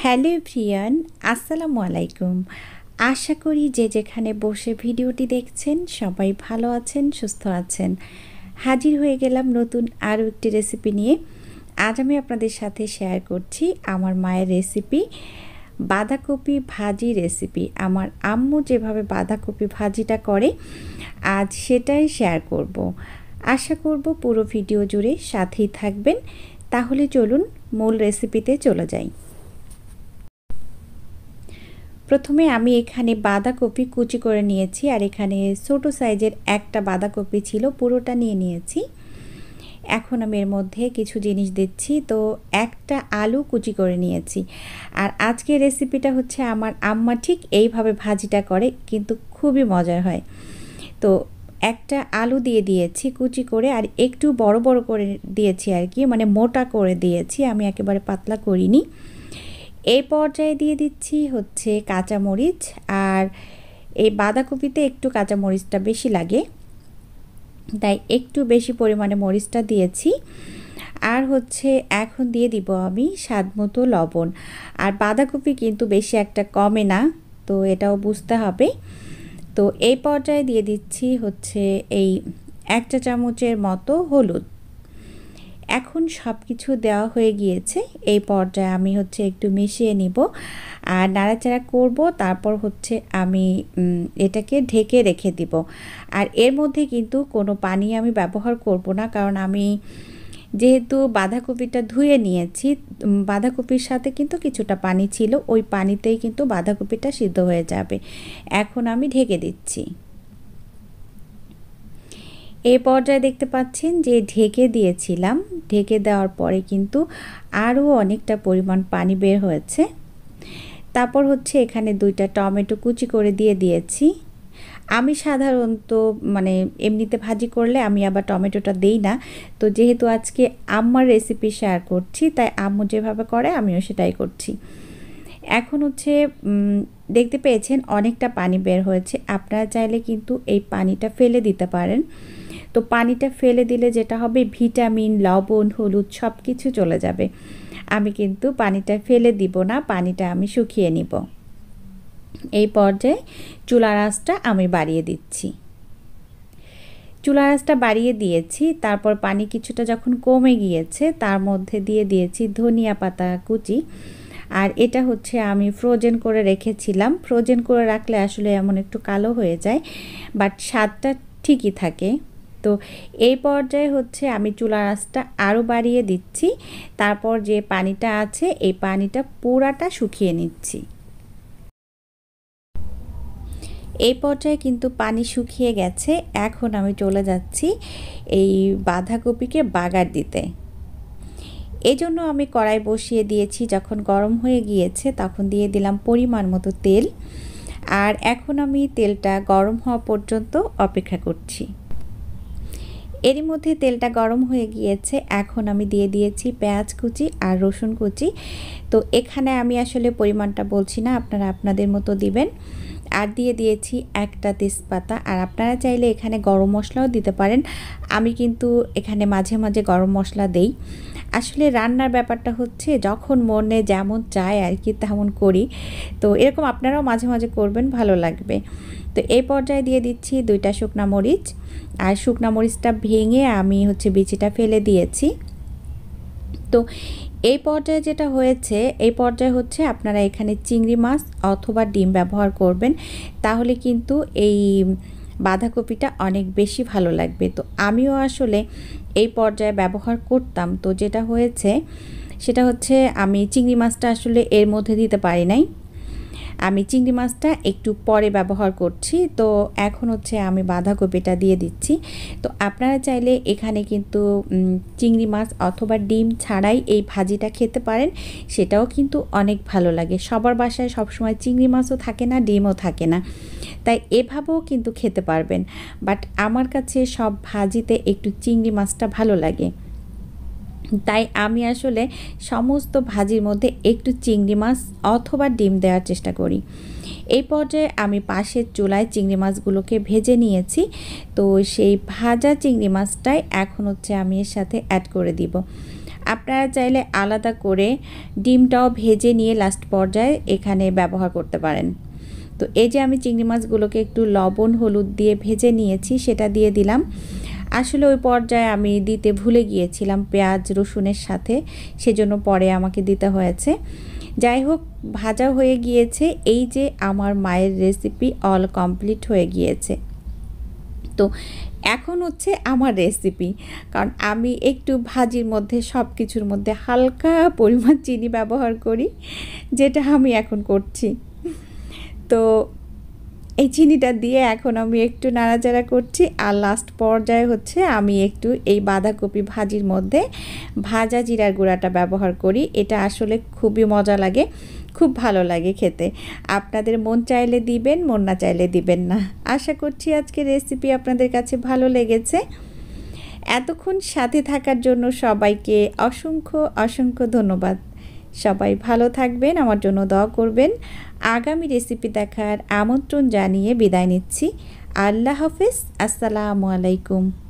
Hello everyone, আসসালামু আলাইকুম। আশা করি যে যেখানে বসে ভিডিওটি দেখছেন সবাই ভালো আছেন, সুস্থ আছেন। হাজির হয়ে গেলাম নতুন আরও একটি রেসিপি নিয়ে। আজ আমি আপনাদের সাথে শেয়ার করছি আমার মায়ের রেসিপি, বাঁধাকপি ভাজি রেসিপি। আমার আম্মু যেভাবে বাঁধাকপি ভাজিটা করে আজ সেটাই শেয়ার করব। আশা করব পুরো ভিডিও জুড়ে সাথেই থাকবেন। তাহলে চলুন মূল রেসিপিতে চলে যাই। প্রথমে আমি এখানে বাঁধাকপি কুচি করে নিয়েছি, আর এখানে ছোট সাইজের একটা বাঁধাকপি ছিল, পুরোটা নিয়ে নিয়েছি। এখন আমি এর মধ্যে কিছু জিনিস দিচ্ছি। তো একটা আলু কুচি করে নিয়েছি। আর আজকের রেসিপিটা হচ্ছে আমার আম্মা ঠিক এইভাবে ভাজিটা করে, কিন্তু খুবই মজার হয়। তো একটা আলু দিয়ে দিয়েছি কুচি করে, আর একটু বড় বড় করে দিয়েছি আর কি, মানে মোটা করে দিয়েছি, আমি একেবারে পাতলা করিনি। এই পর্যায়ে দিয়ে দিচ্ছি হচ্ছে কাঁচামরিচ, আর এই বাঁধাকপিতে একটু কাঁচামরিচটা বেশি লাগে, তাই একটু বেশি পরিমাণে মরিচটা দিয়েছি। আর হচ্ছে এখন দিয়ে দিব আমি স্বাদ মতো লবণ। আর বাঁধাকপি কিন্তু বেশি একটা কমে না, তো এটাও বুঝতে হবে। তো এই পর্যায়ে দিয়ে দিচ্ছি হচ্ছে এই 1 চা চামচের মতো হলুদ। এখন সব কিছু দেওয়া হয়ে গিয়েছে। এই পর্যায়ে আমি হচ্ছে একটু মিশিয়ে নিব আর নাড়াচাড়া করব। তারপর হচ্ছে আমি এটাকে ঢেকে রেখে দিব। আর এর মধ্যে কিন্তু কোনো পানি আমি ব্যবহার করব না, কারণ আমি যেহেতু বাঁধাকপিটা ধুয়ে নিয়েছি, বাঁধাকপির সাথে কিন্তু কিছুটা পানি ছিল, ওই পানিতেই কিন্তু বাঁধাকপিটা সিদ্ধ হয়ে যাবে। এখন আমি ঢেকে দিচ্ছি। এই পর্যায়ে দেখতে পাচ্ছেন যে ঢেকে দিয়েছিলাম, ঢেকে দেওয়ার পরে কিন্তু আরও অনেকটা পরিমাণ পানি বের হয়েছে। তারপর হচ্ছে এখানে 2টা টমেটো কুচি করে দিয়ে দিয়েছি। আমি সাধারণত মানে এমনিতে ভাজি করলে আমি আবার টমেটোটা দেই না, তো যেহেতু আজকে আম্মার রেসিপি শেয়ার করছি, তাই আম্মু যেভাবে করে আমিও সেটাই করছি। এখন হচ্ছে দেখতে পেয়েছেন অনেকটা পানি বের হয়েছে। আপনারা চাইলে কিন্তু এই পানিটা ফেলে দিতে পারেন। তো পানিটা ফেলে দিলে যেটা হবে, ভিটামিন, লবণ, হলুদ সব কিছু চলে যাবে। আমি কিন্তু পানিটা ফেলে দিব না, পানিটা আমি শুকিয়ে নিব। এই পর্যায়ে চুলার আঁচটা আমি বাড়িয়ে দিচ্ছি। চুলার আঁচটা বাড়িয়ে দিয়েছি। তারপর পানি কিছুটা যখন কমে গিয়েছে, তার মধ্যে দিয়ে দিয়েছি ধনিয়া পাতা কুচি। আর এটা হচ্ছে আমি ফ্রোজেন করে রেখেছিলাম। ফ্রোজেন করে রাখলে আসলে এমন একটু কালো হয়ে যায়, বাট স্বাদটা ঠিকই থাকে। তো এই পর্যায়ে হচ্ছে আমি চুলার আঁচটা আরও বাড়িয়ে দিচ্ছি। তারপর যে পানিটা আছে এই পানিটা পুরাটা শুকিয়ে নিচ্ছি। এই পর্যায়ে কিন্তু পানি শুকিয়ে গেছে। এখন আমি চলে যাচ্ছি এই বাঁধাকপিকে বাগার দিতে। এজন্য আমি কড়াই বসিয়ে দিয়েছি। যখন গরম হয়ে গিয়েছে তখন দিয়ে দিলাম পরিমাণ মতো তেল। আর এখন আমি তেলটা গরম হওয়া পর্যন্ত অপেক্ষা করছি। এরই মধ্যে তেলটা গরম হয়ে গিয়েছে। এখন আমি দিয়ে দিয়েছি পেঁয়াজ কুচি আর রসুন কুচি। তো এখানে আমি আসলে পরিমাণটা বলছি না, আপনারা আপনাদের মতো দিবেন। আর দিয়ে দিয়েছি একটা তেজপাতা। আর আপনারা চাইলে এখানে গরম মশলাও দিতে পারেন। আমি কিন্তু এখানে মাঝে মাঝে গরম মশলা দেই। আসলে রান্নার ব্যাপারটা হচ্ছে যখন মনে যেমন চায় আর কি তেমন করি। তো এরকম আপনারাও মাঝে মাঝে করবেন, ভালো লাগবে। তো এই পর্যায়ে দিয়ে দিচ্ছি 2টা শুকনা মরিচ। আর শুকনা মরিচটা ভেঙে আমি হচ্ছে বিচিটা ফেলে দিয়েছি। তো এই পর্যায়ে যেটা হয়েছে, এই পর্যায়ে হচ্ছে আপনারা এখানে চিংড়ি মাছ অথবা ডিম ব্যবহার করবেন, তাহলে কিন্তু এই বাঁধাকপিটা অনেক বেশি ভালো লাগবে। তো আমিও আসলে এই পর্যায়ে ব্যবহার করতাম। তো যেটা হয়েছে সেটা হচ্ছে আমি চিংড়ি মাছটা আসলে এর মধ্যে দিতে পারি নাই, আমি চিংড়ি মাছটা একটু পরে ব্যবহার করছি। তো এখন হচ্ছে আমি বাঁধাকপিটা দিয়ে দিচ্ছি। তো আপনারা চাইলে এখানে কিন্তু চিংড়ি মাছ অথবা ডিম ছাড়াই এই ভাজিটা খেতে পারেন, সেটাও কিন্তু অনেক ভালো লাগে। সবার বাসায় সবসময় চিংড়ি মাছও থাকে না, ডিমও থাকে না, তাই এভাবেও কিন্তু খেতে পারবেন। বাট আমার কাছে সব ভাজিতে একটু চিংড়ি মাছটা ভালো লাগে, তাই আমি আসলে সমস্ত ভাজির মধ্যে একটু চিংড়ি মাছ অথবা ডিম দেওয়ার চেষ্টা করি। এই পর্যায়ে আমি পাশের চুলায় চিংড়ি মাছগুলোকে ভেজে নিয়েছি। তো সেই ভাজা চিংড়ি মাছটাই এখন হচ্ছে আমি এর সাথে অ্যাড করে দিব। আপনারা চাইলে আলাদা করে ডিমটাও ভেজে নিয়ে লাস্ট পর্যায়ে এখানে ব্যবহার করতে পারেন। তো এই যে আমি চিংড়ি মাছগুলোকে একটু লবণ হলুদ দিয়ে ভেজে নিয়েছি, সেটা দিয়ে দিলাম। আসলে ওই পর্যায়ে আমি দিতে ভুলে গিয়েছিলাম পেঁয়াজ রসুনের সাথে, সেজন্য পরে আমাকে দিতে হয়েছে। যাই হোক, ভাজা হয়ে গিয়েছে। এই যে আমার মায়ের রেসিপি অল কমপ্লিট হয়ে গিয়েছে। তো এখন হচ্ছে আমার রেসিপি, কারণ আমি একটু ভাজির মধ্যে সব কিছুর মধ্যে হালকা পরিমাণ চিনি ব্যবহার করি, যেটা আমি এখন করছি। তো এই চিনিটা দিয়ে এখন আমি একটু নাড়াচাড়া করছি, আর লাস্ট পর্যায়ে হচ্ছে আমি একটু এই বাঁধাকপি ভাজির মধ্যে ভাজা জিরার গুঁড়াটা ব্যবহার করি। এটা আসলে খুবই মজা লাগে, খুব ভালো লাগে খেতে। আপনাদের মন চাইলে দিবেন, মন না চাইলে দিবেন না। আশা করছি আজকের রেসিপি আপনাদের কাছে ভালো লেগেছে। এতক্ষণ সাথে থাকার জন্য সবাইকে অসংখ্য অসংখ্য ধন্যবাদ। সবাই ভালো থাকবেন, আমার জন্য দোয়া করবেন। আগামী রেসিপি দেখার আমন্ত্রণ জানিয়ে বিদায় নিচ্ছি। আল্লাহ হাফেজ। আসসালামু আলাইকুম।